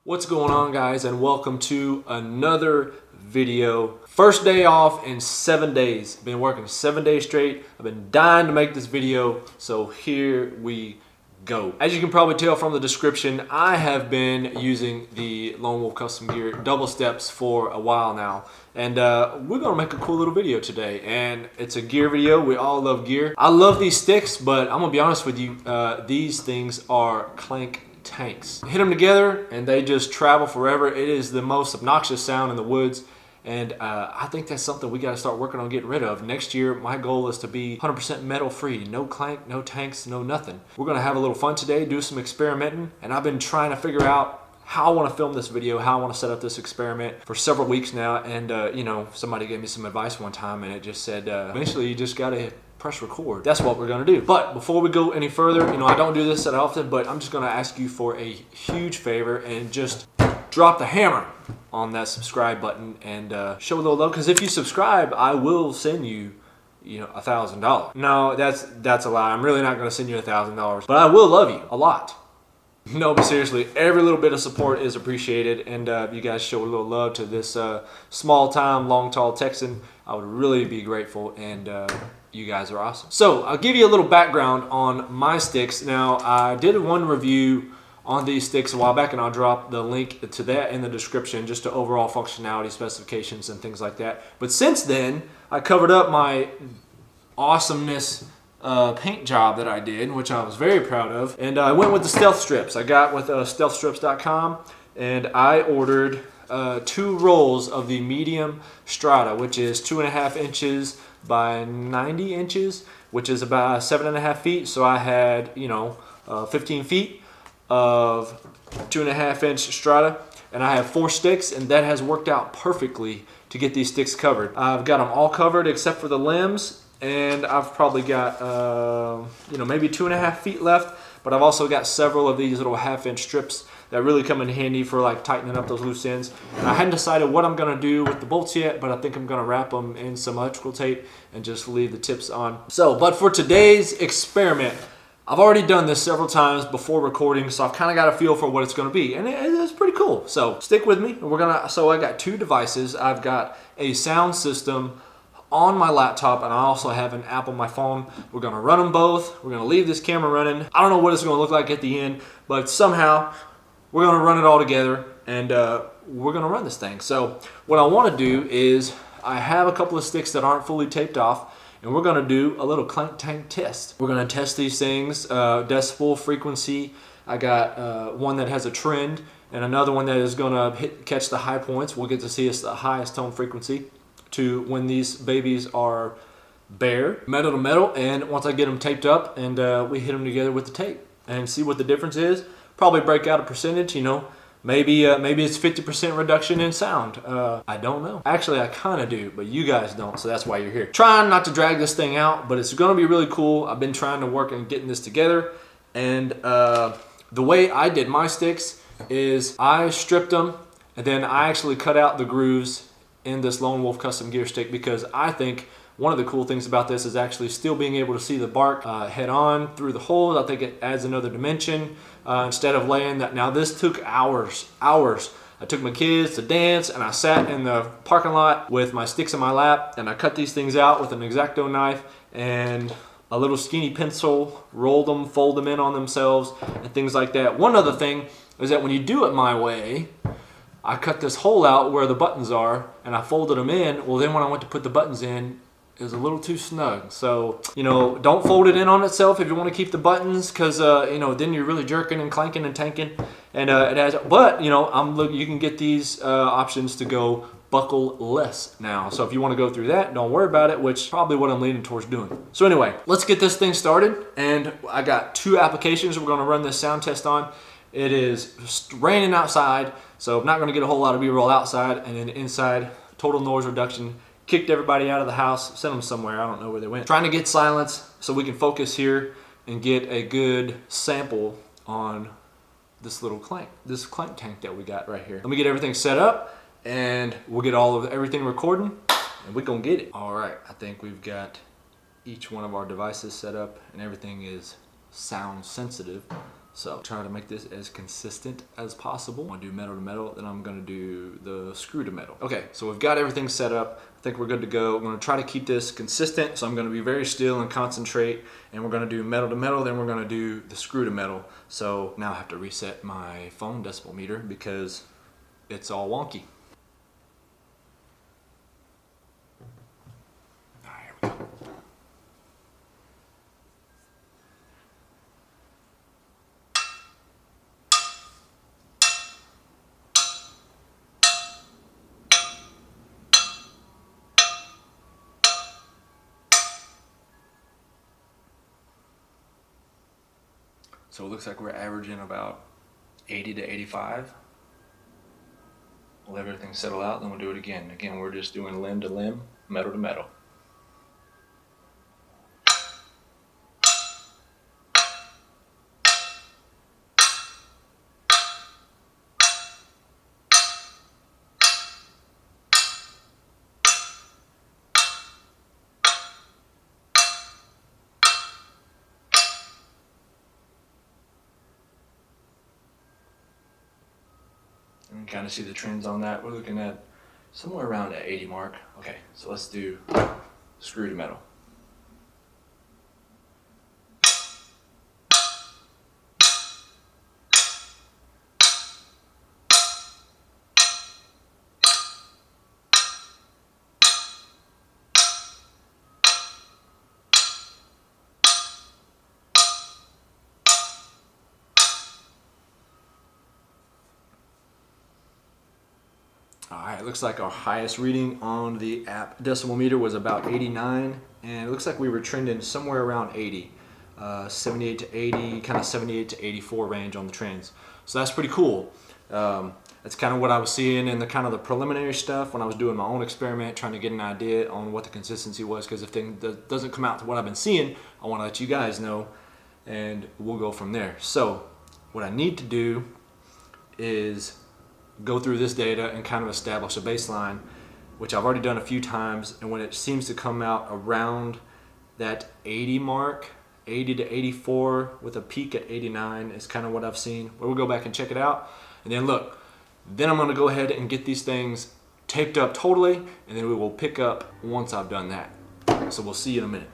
What's going on, guys, and welcome to another video. First day off in 7 days. I've been working 7 days straight. I've been dying to make this video, so here we go. As you can probably tell from the description, I have been using the Lone Wolf Custom Gear double steps for a while now, and we're gonna make a cool little video today. And it's a gear video. We all love gear. I love these sticks, but I'm gonna be honest with you, these things are Clank tanks. Hit them together and they just travel forever. It is the most obnoxious sound in the woods, and I think that's something we got to start working on getting rid of. Next year, my goal is to be 100% metal free. No clank, no tanks, no nothing. We're gonna have a little fun today, do some experimenting, and I've been trying to figure out how I want to film this video, how I want to set up this experiment for several weeks now. And you know, somebody gave me some advice one time, and it just said, eventually you just gotta press record. That's what we're gonna do. But before we go any further, you know, I don't do this that often, but I'm just gonna ask you for a huge favor and just drop the hammer on that subscribe button and show a little love, because if you subscribe, I will send you, you know, $1,000. No, that's a lie. I'm really not gonna send you $1,000, but I will love you a lot. No, but seriously, every little bit of support is appreciated, and if you guys show a little love to this small-time, long-tall Texan, I would really be grateful, and you guys are awesome. So I'll give you a little background on my sticks. Now, I did one review on these sticks a while back, and I'll drop the link to that in the description, just to overall functionality, specifications, and things like that. But since then, I covered up my awesomeness paint job that I did, which I was very proud of, and I went with the stealth strips. I got with stealthstrips.com, and I ordered 2 rolls of the medium strata, which is 2.5 inches by 90 inches, which is about 7.5 feet. So I had, you know, 15 feet of 2.5 inch strata, and I have 4 sticks, and that has worked out perfectly to get these sticks covered. I've got them all covered except for the limbs, and I've probably got you know, maybe 2.5 feet left, but I've also got several of these little 1/2 inch strips that really come in handy for like tightening up those loose ends. And I hadn't decided what I'm gonna do with the bolts yet, but I think I'm gonna wrap them in some electrical tape and just leave the tips on. So, but for today's experiment, I've already done this several times before recording, so I've kind of got a feel for what it's gonna be, and it's pretty cool. So stick with me. So I got 2 devices. I've got a sound system on my laptop, and I also have an app on my phone. We're gonna run them both. We're gonna leave this camera running. I don't know what it's gonna look like at the end, but somehow we're gonna run it all together, and we're gonna run this thing. So what I wanna do is, I have a couple of sticks that aren't fully taped off, and we're gonna do a little Clank test. We're gonna test these things, decibel, frequency. I got one that has a trend, and another one that is gonna catch the high points. We'll get to see the highest tone frequency to when these babies are bare, metal to metal. And once I get them taped up, and we hit them together with the tape and see what the difference is. Probably break out a percentage, you know, maybe it's 50% reduction in sound. I don't know. Actually, I kind of do, but you guys don't, so that's why you're here. Trying not to drag this thing out, but it's gonna be really cool. I've been trying to work on getting this together, and the way I did my sticks is I stripped them, and then I actually cut out the grooves in this Lone Wolf Custom Gear stick, because I think one of the cool things about this is actually still being able to see the bark head on through the holes. I think it adds another dimension instead of laying that. Now, this took hours. I took my kids to dance, and I sat in the parking lot with my sticks in my lap, and I cut these things out with an X-Acto knife and a little skinny pencil, rolled them, fold them in on themselves, and things like that. One other thing is that when you do it my way, I cut this hole out where the buttons are, and I folded them in. Well, then when I went to put the buttons in, it was a little too snug. So, you know, don't fold it in on itself if you want to keep the buttons, because you know, then you're really jerking and clanking and tanking, and it has. But you know, you can get these options to go buckle less now. So if you want to go through that, don't worry about it, which is probably what I'm leaning towards doing. So anyway, let's get this thing started. And I got 2 applications we're going to run this sound test on. It is raining outside, so I'm not going to get a whole lot of B-roll outside, and then inside, total noise reduction. Kicked everybody out of the house, sent them somewhere, I don't know where they went. Trying to get silence so we can focus here and get a good sample on this little clank tank that we got right here. Let me get everything set up, and we'll get everything recording, and we're gonna get it. All right, I think we've got each one of our devices set up, and everything is sound sensitive. So try to make this as consistent as possible. I'm gonna do metal to metal, then I'm gonna do the screw to metal. Okay, so we've got everything set up. I think we're good to go. I'm gonna try to keep this consistent, so I'm gonna be very still and concentrate, and we're gonna do metal to metal, then we're gonna do the screw to metal. So now I have to reset my phone decibel meter because it's all wonky. All right, here we go. So it looks like we're averaging about 80 to 85. We'll let everything settle out, then we'll do it again. Again, we're just doing limb to limb, metal to metal. And kind of see the trends on that. We're looking at somewhere around that 80 mark. Okay, so let's do screw to metal. All right, it looks like our highest reading on the app decibel meter was about 89, and it looks like we were trending somewhere around 80, 78 to 80, kind of 78 to 84 range on the trends. So that's pretty cool. That's kind of what I was seeing in the kind of the preliminary stuff when I was doing my own experiment, trying to get an idea on what the consistency was, because if things doesn't come out to what I've been seeing, I want to let you guys know, and we'll go from there. So what I need to do is go through this data and kind of establish a baseline, which I've already done a few times, and when it seems to come out around that 80 mark, 80 to 84 with a peak at 89 is kind of what I've seen. We'll go back and check it out, and then look, then I'm going to go ahead and get these things taped up totally, and then we will pick up once I've done that. So we'll see you in a minute.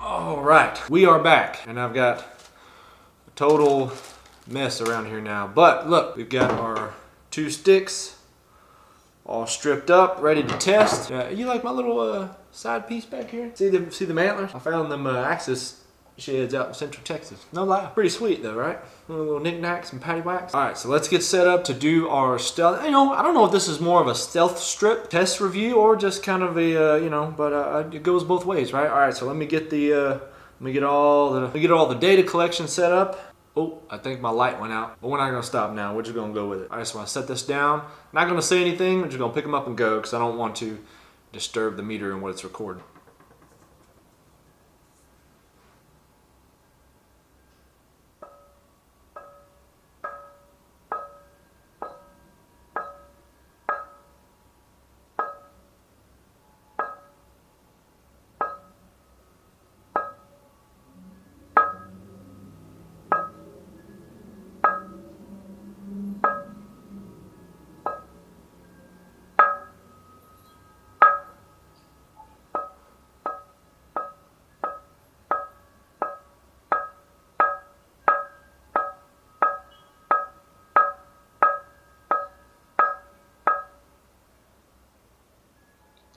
All right, we are back, and I've got a total mess around here now. But look, we've got our 2 sticks all stripped up, ready to test. You like my little side piece back here? See the mantlers? I found them Axis sheds out in Central Texas. No lie. Pretty sweet though, right? Little knickknacks and paddywhacks. All right, so let's get set up to do our stealth. You know, I don't know if this is more of a stealth strip test review or just kind of a, you know, but it goes both ways, right? All right, so let me get all the data collection set up. Oh, I think my light went out, but we're not gonna stop now. We're just gonna go with it. All right, so I set this down. Not gonna say anything. I'm just gonna pick them up and go because I don't want to disturb the meter and what it's recording.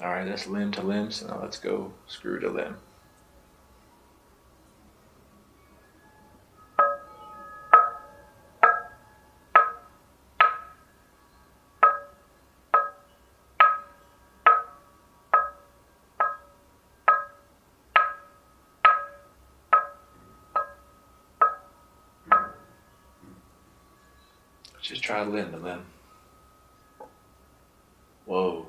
All right, that's limb to limb, so now let's go screw to limb. Just try limb to limb. Whoa.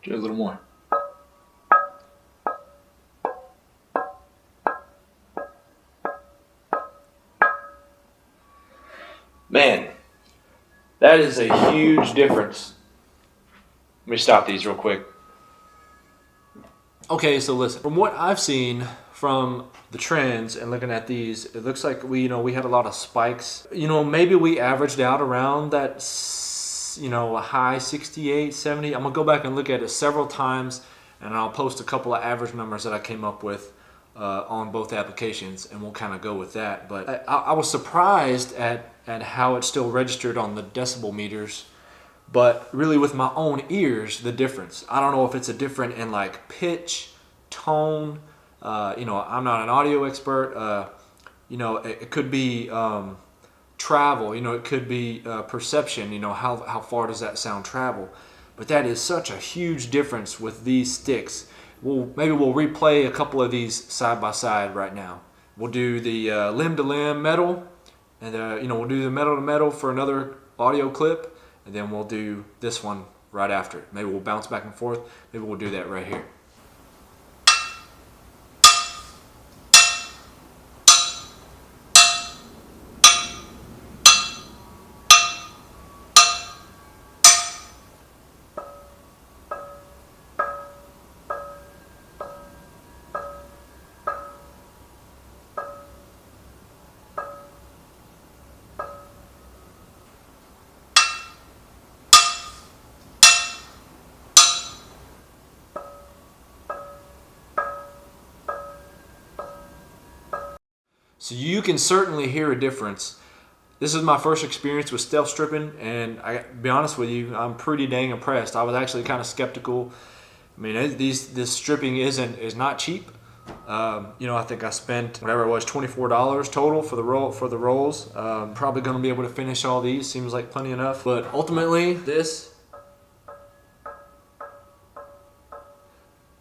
Do a little more. Man, that is a huge difference. Let me stop these real quick. Okay, so listen, from what I've seen from the trends and looking at these, it looks like we had a lot of spikes. Maybe we averaged out around that, a high 68, 70. I'm gonna go back and look at it several times, and I'll post a couple of average numbers that I came up with on both applications, and we'll kind of go with that. But I was surprised at how it still registered on the decibel meters, but really with my own ears, the difference. I don't know if it's a different in like pitch, tone. I'm not an audio expert. It could be travel. It could be perception. How far does that sound travel? But that is such a huge difference with these sticks. Maybe we'll replay a couple of these side by side right now. We'll do the limb to limb metal, and we'll do the metal to metal for another audio clip, and then we'll do this one right after. Maybe we'll bounce back and forth. Maybe we'll do that right here. So you can certainly hear a difference. This is my first experience with stealth stripping, and I gotta be honest with you, I'm pretty dang impressed. I was actually kind of skeptical. I mean, this stripping is not cheap. I think I spent whatever it was, $24 total for the rolls. Probably going to be able to finish all these. Seems like plenty enough. But ultimately, this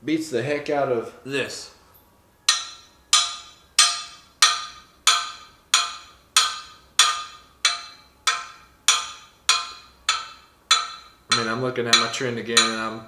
beats the heck out of this. I mean, I'm looking at my trend again, and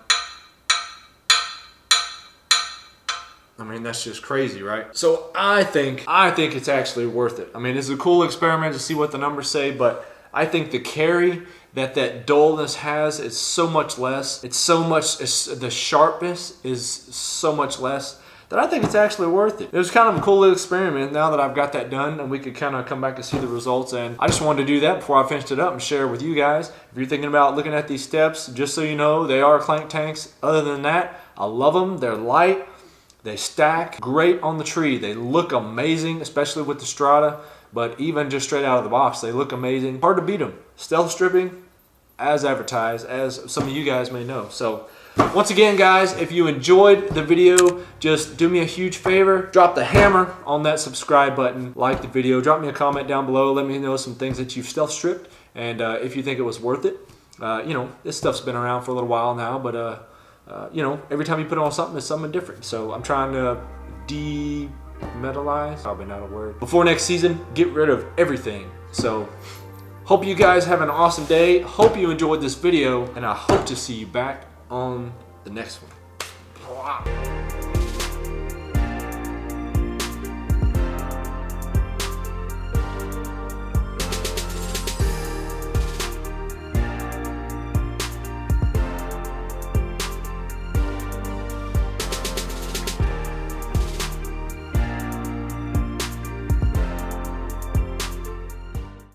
I mean, that's just crazy, right? So I think it's actually worth it. I mean, it's a cool experiment to see what the numbers say, but I think the carry that dullness has is so much less. The sharpness is so much less that I think it's actually worth it. It was kind of a cool little experiment now that I've got that done, and we could kind of come back and see the results. And I just wanted to do that before I finished it up and share it with you guys. If you're thinking about looking at these steps, just so you know, they are Clank tanks. Other than that, I love them. They're light. They stack great on the tree. They look amazing, especially with the Strata, but even just straight out of the box, they look amazing. Hard to beat them. Stealth stripping, as advertised, as some of you guys may know. So once again, guys, if you enjoyed the video, just do me a huge favor. Drop the hammer on that subscribe button, like the video, drop me a comment down below. Let me know some things that you've stealth stripped, and if you think it was worth it. This stuff's been around for a little while now, but every time you put on something, it's something different. So I'm trying to demetalize, probably not a word. Before next season, get rid of everything. So hope you guys have an awesome day. Hope you enjoyed this video, and I hope to see you back on the next one.